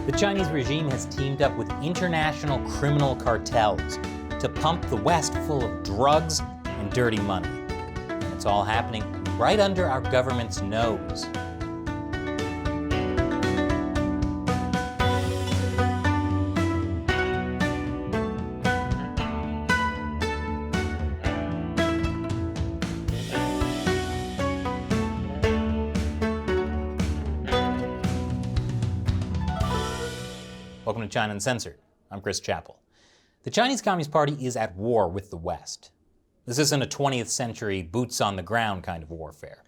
The Chinese regime has teamed up with international criminal cartels to pump the West full of drugs and dirty money. And it's all happening right under our government's nose. Welcome to China Uncensored. I'm Chris Chappell. The Chinese Communist Party is at war with the West. This isn't a 20th century boots on the ground kind of warfare.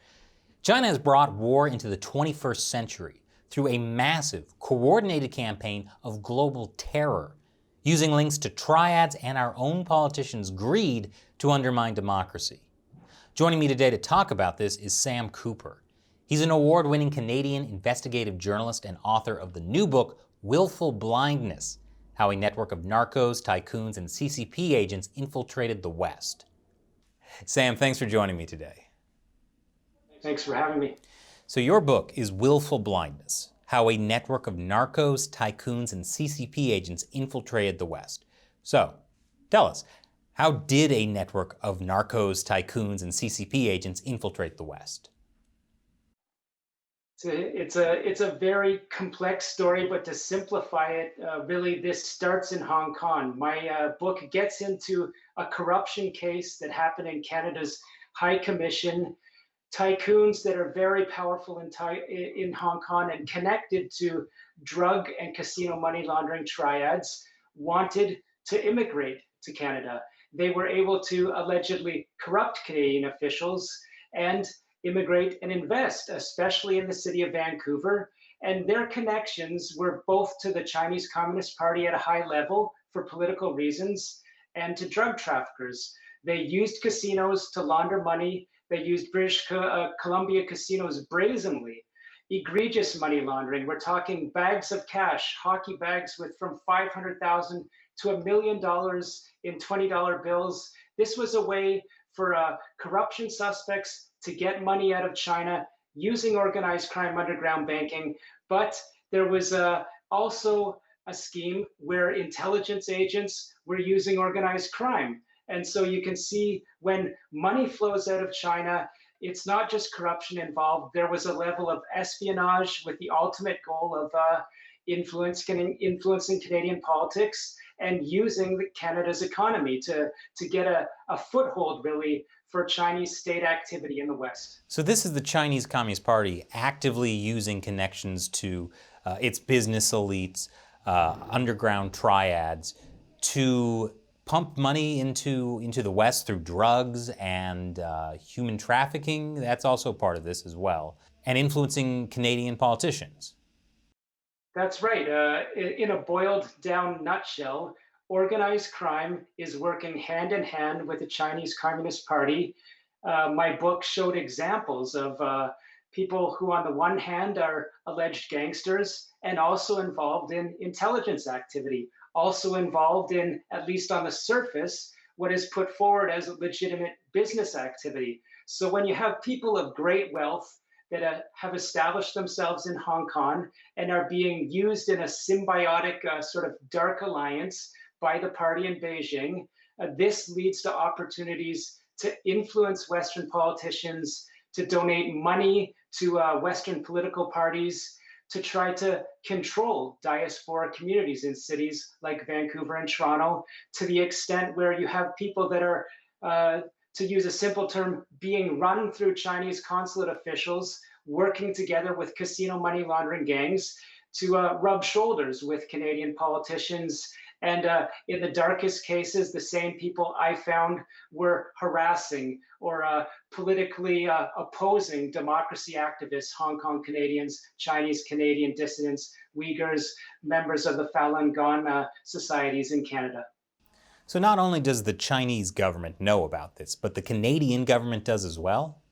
China has brought war into the 21st century through a massive, coordinated campaign of global terror, using links to triads and our own politicians' greed to undermine democracy. Joining me today to talk about this is Sam Cooper. He's an award-winning Canadian investigative journalist and author of the new book, Wilful Blindness: How a Network of Narcos, Tycoons, and CCP Agents Infiltrated the West. Sam, thanks for joining me today. Thanks for having me. So your book is Willful Blindness: How a Network of Narcos, Tycoons, and CCP Agents Infiltrated the West. So, tell us, how did a network of narcos, tycoons, and CCP agents infiltrate the West? It's a very complex story, but to simplify it, really this starts in Hong Kong. My book gets into a corruption case that happened in Canada's High Commission. Tycoons that are very powerful in Hong Kong and connected to drug and casino money laundering triads wanted to immigrate to Canada. They were able to allegedly corrupt Canadian officials and immigrate and invest, especially in the city of Vancouver. And their connections were both to the Chinese Communist Party at a high level for political reasons and to drug traffickers. They used casinos to launder money. They used British Columbia casinos brazenly. Egregious money laundering. We're talking bags of cash, hockey bags with from $500,000 to $1 million in $20 bills. This was a way for corruption suspects to get money out of China using organized crime underground banking. But there was also a scheme where intelligence agents were using organized crime. And so you can see when money flows out of China, it's not just corruption involved. There was a level of espionage with the ultimate goal of influencing Canadian politics and using Canada's economy to get a foothold, really, for Chinese state activity in the West. So this is the Chinese Communist Party actively using connections to its business elites, underground triads, to pump money into the West through drugs and human trafficking. That's also part of this as well, and influencing Canadian politicians. That's right. In a boiled down nutshell, organized crime is working hand in hand with the Chinese Communist Party. My book showed examples of people who, on the one hand, are alleged gangsters and also involved in intelligence activity, also involved in, at least on the surface, what is put forward as legitimate business activity. So when you have people of great wealth that have established themselves in Hong Kong and are being used in a symbiotic sort of dark alliance by the party in Beijing, this leads to opportunities to influence Western politicians, to donate money to Western political parties, to try to control diaspora communities in cities like Vancouver and Toronto, to the extent where you have people that are, to use a simple term, being run through Chinese consulate officials, working together with casino money laundering gangs to rub shoulders with Canadian politicians. And in the darkest cases, the same people I found were harassing or politically opposing democracy activists, Hong Kong Canadians, Chinese Canadian dissidents, Uyghurs, members of the Falun Gong societies in Canada. So not only does the Chinese government know about this, but the Canadian government does as well?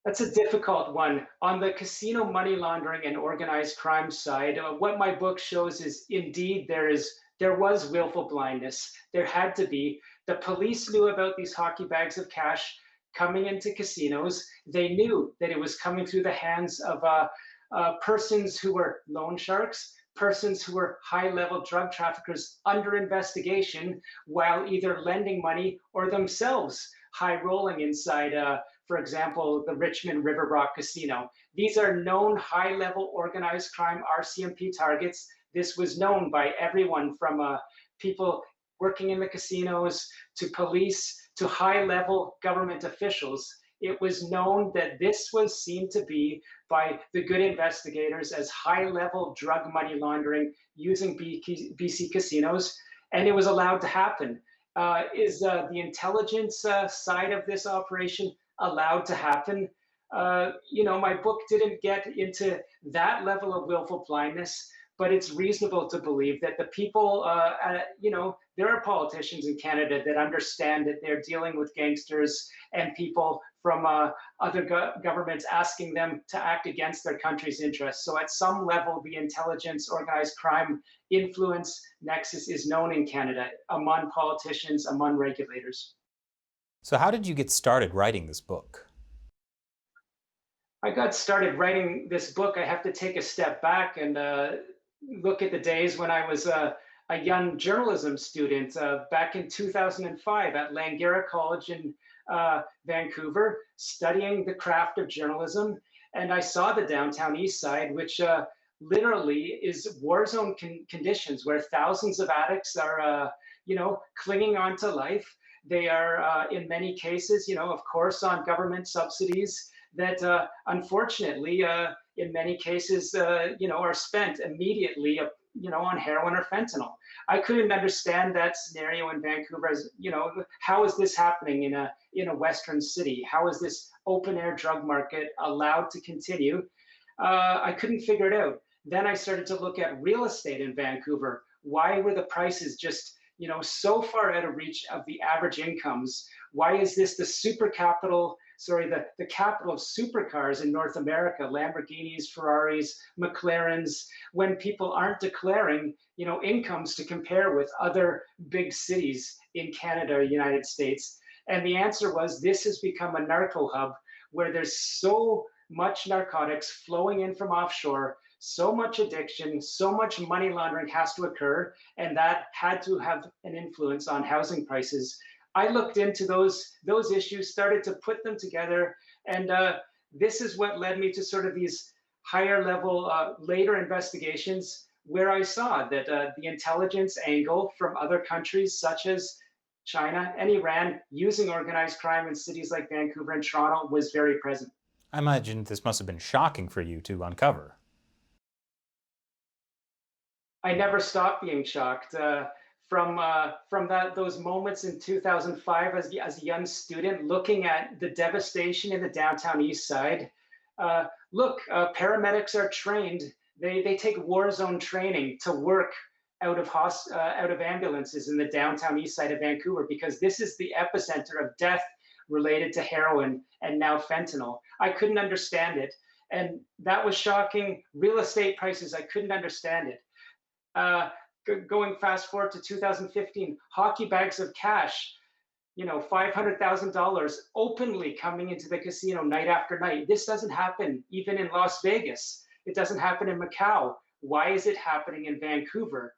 That's a difficult one. On the casino money laundering and organized crime side, what my book shows is indeed there was willful blindness. There had to be. The police knew about these hockey bags of cash coming into casinos. They knew that it was coming through the hands of persons who were loan sharks, persons who were high-level drug traffickers under investigation while either lending money or themselves high-rolling inside, for example, the Richmond River Rock Casino. These are known high-level organized crime RCMP targets. This was known by everyone from people working in the casinos to police to high-level government officials. It was known that this was seen to be by the good investigators as high-level drug money laundering using BC casinos, and it was allowed to happen. Is the intelligence side of this operation allowed to happen? My book didn't get into that level of willful blindness, but it's reasonable to believe that the people, there are politicians in Canada that understand that they're dealing with gangsters and people from other governments asking them to act against their country's interests. So at some level, the intelligence, organized crime influence nexus is known in Canada among politicians, among regulators. So how did you get started writing this book? I got started writing this book. I have to take a step back and look at the days when I was a young journalism student back in 2005 at Langara College in Vancouver, studying the craft of journalism. And I saw the downtown east side, which literally is war zone conditions where thousands of addicts are, clinging on to life. They are, in many cases, of course, on government subsidies that unfortunately, in many cases, are spent immediately, on heroin or fentanyl. I couldn't understand that scenario in Vancouver as, how is this happening in a Western city? How is this open air drug market allowed to continue? I couldn't figure it out. Then I started to look at real estate in Vancouver. Why were the prices just, so far out of reach of the average incomes? Why is this the the capital of supercars in North America, Lamborghinis, Ferraris, McLarens, when people aren't declaring, incomes to compare with other big cities in Canada or United States? And the answer was this has become a narco hub where there's so much narcotics flowing in from offshore, so much addiction, so much money laundering has to occur, and that had to have an influence on housing prices. I looked into those issues, started to put them together, and this is what led me to sort of these higher level later investigations where I saw that the intelligence angle from other countries such as China and Iran using organized crime in cities like Vancouver and Toronto was very present. I imagine this must have been shocking for you to uncover. I never stopped being shocked. From those moments in 2005 as a young student, looking at the devastation in the downtown east side. Paramedics are trained. They take war zone training to work out of ambulances in the downtown east side of Vancouver because this is the epicenter of death related to heroin and now fentanyl. I couldn't understand it, and that was shocking. Real estate prices, I couldn't understand it. Going fast forward to 2015, hockey bags of cash, $500,000 openly coming into the casino night after night. This doesn't happen even in Las Vegas. It doesn't happen in Macau. Why is it happening in Vancouver?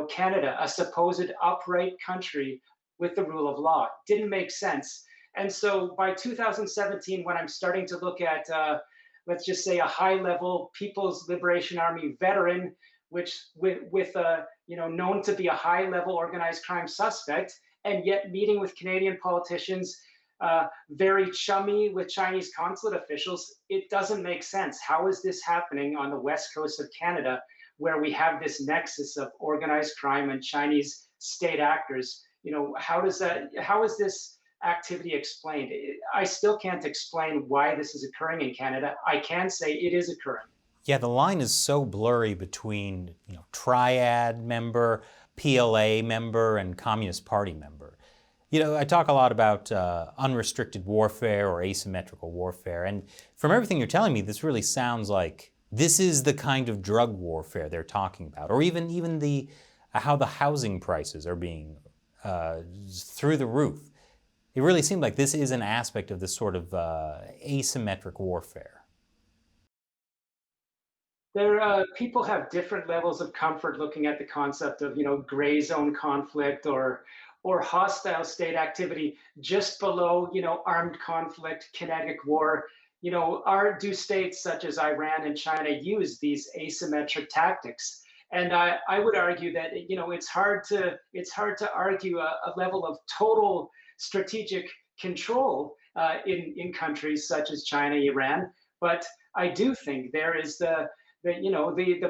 Canada, a supposed upright country with the rule of law. Didn't make sense. And so by 2017, when I'm starting to look at, let's just say, a high-level People's Liberation Army veteran, which with known to be a high-level organized crime suspect, and yet meeting with Canadian politicians, very chummy with Chinese consulate officials, it doesn't make sense. How is this happening on the west coast of Canada, where we have this nexus of organized crime and Chinese state actors? How is this activity explained? I still can't explain why this is occurring in Canada. I can say it is occurring. Yeah, the line is so blurry between, triad member, PLA member, and Communist Party member. I talk a lot about unrestricted warfare or asymmetrical warfare, and from everything you're telling me, this really sounds like this is the kind of drug warfare they're talking about, or even the how the housing prices are being through the roof. It really seemed like this is an aspect of this sort of asymmetric warfare. There, people have different levels of comfort looking at the concept of, gray zone conflict or hostile state activity just below, armed conflict, kinetic war. Do states such as Iran and China use these asymmetric tactics? And I would argue that it's hard to argue a level of total strategic control in countries such as China, Iran. But I do think there is the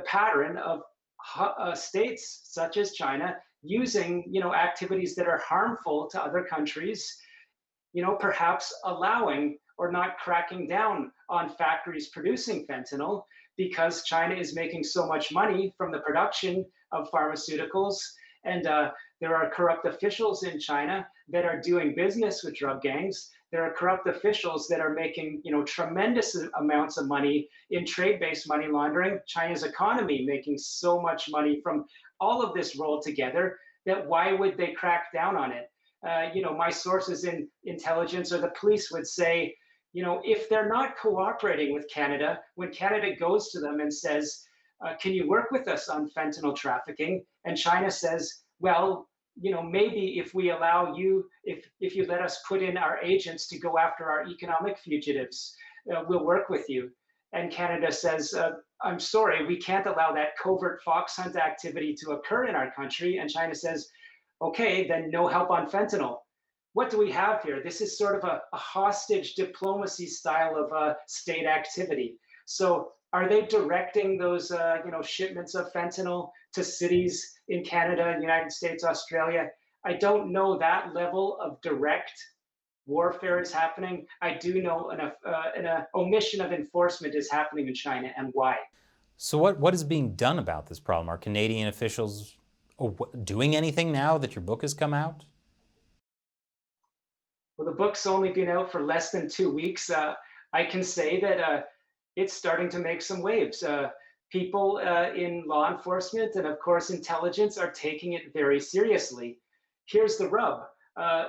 pattern of states such as China using activities that are harmful to other countries, perhaps allowing or not cracking down on factories producing fentanyl because China is making so much money from the production of pharmaceuticals. And there are corrupt officials in China that are doing business with drug gangs. There are corrupt officials that are making, tremendous amounts of money in trade-based money laundering. China's economy making so much money from all of this rolled together that why would they crack down on it? My sources in intelligence or the police would say, if they're not cooperating with Canada, when Canada goes to them and says, can you work with us on fentanyl trafficking? And China says, well, maybe if we allow you, if you let us put in our agents to go after our economic fugitives, we'll work with you. And Canada says, I'm sorry, we can't allow that covert fox hunt activity to occur in our country. And China says, okay, then no help on fentanyl. What do we have here? This is sort of a hostage diplomacy style of state activity. So are they directing those shipments of fentanyl to cities in Canada, United States, Australia? I don't know that level of direct warfare is happening. I do know an omission of enforcement is happening in China, and why. So what is being done about this problem? Are Canadian officials doing anything now that your book has come out? Well, the book's only been out for less than 2 weeks. I can say that it's starting to make some waves. People in law enforcement and, of course, intelligence are taking it very seriously. Here's the rub.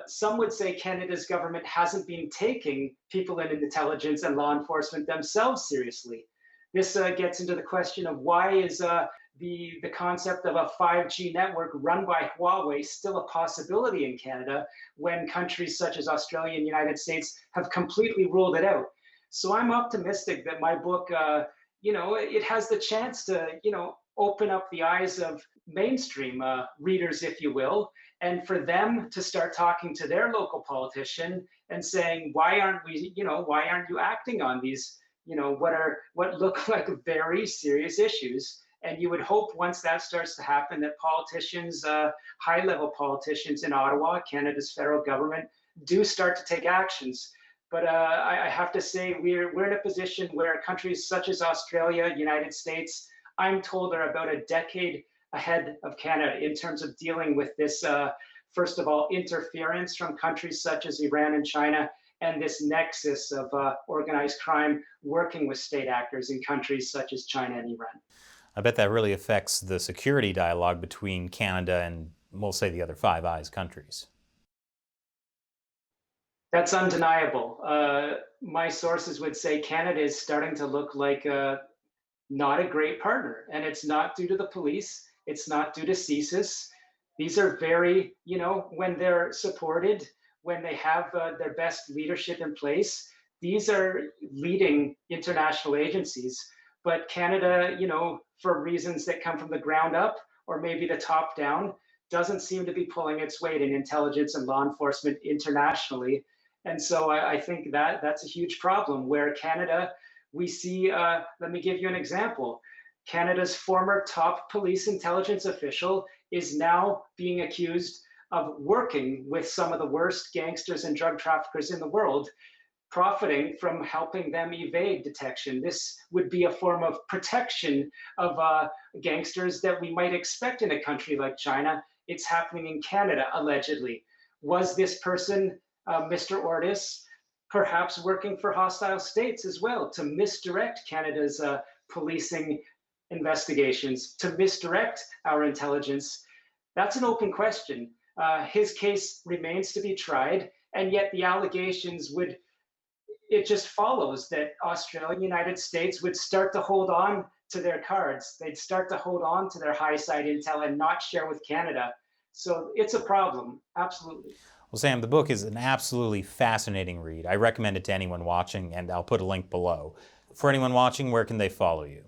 Some would say Canada's government hasn't been taking people in intelligence and law enforcement themselves seriously. This gets into the question of why is the concept of a 5G network run by Huawei still a possibility in Canada when countries such as Australia and the United States have completely ruled it out. So I'm optimistic that my book, it has the chance to, open up the eyes of mainstream readers, if you will, and for them to start talking to their local politician and saying, why aren't you acting on these, what look like very serious issues? And you would hope once that starts to happen that politicians, high-level politicians in Ottawa, Canada's federal government, do start to take actions. But I have to say we're in a position where countries such as Australia, United States, I'm told are about a decade ahead of Canada in terms of dealing with this, first of all, interference from countries such as Iran and China, and this nexus of organized crime working with state actors in countries such as China and Iran. I bet that really affects the security dialogue between Canada and, we'll say, the other Five Eyes countries. That's undeniable. My sources would say Canada is starting to look like not a great partner, and it's not due to the police. It's not due to CSIS. These are very, when they're supported, when they have their best leadership in place, these are leading international agencies. But Canada, for reasons that come from the ground up or maybe the top down, doesn't seem to be pulling its weight in intelligence and law enforcement internationally. And so I think that's a huge problem where Canada, we see, let me give you an example. Canada's former top police intelligence official is now being accused of working with some of the worst gangsters and drug traffickers in the world, profiting from helping them evade detection. This would be a form of protection of gangsters that we might expect in a country like China. It's happening in Canada, allegedly. Was this person, Mr. Ortis, perhaps working for hostile states as well to misdirect Canada's policing investigations, to misdirect our intelligence? That's an open question. His case remains to be tried, and yet the allegations it just follows that Australia and the United States would start to hold on to their cards. They'd start to hold on to their high side intel and not share with Canada. So it's a problem, absolutely. Well, Sam, the book is an absolutely fascinating read. I recommend it to anyone watching, and I'll put a link below. For anyone watching, where can they follow you?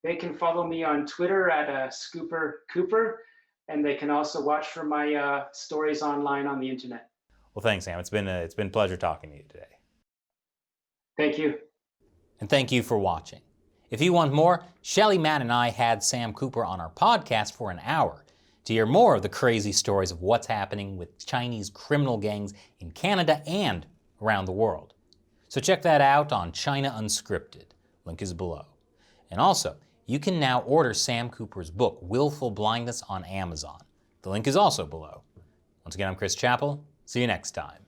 They can follow me on Twitter at Scooper Cooper, and they can also watch for my stories online on the internet. Well, thanks, Sam. It's been a pleasure talking to you today. Thank you. And thank you for watching. If you want more, Shelly, Matt, and I had Sam Cooper on our podcast for an hour to hear more of the crazy stories of what's happening with Chinese criminal gangs in Canada and around the world. So check that out on China Unscripted. Link is below. And also, you can now order Sam Cooper's book, Wilful Blindness, on Amazon. The link is also below. Once again, I'm Chris Chappell. See you next time.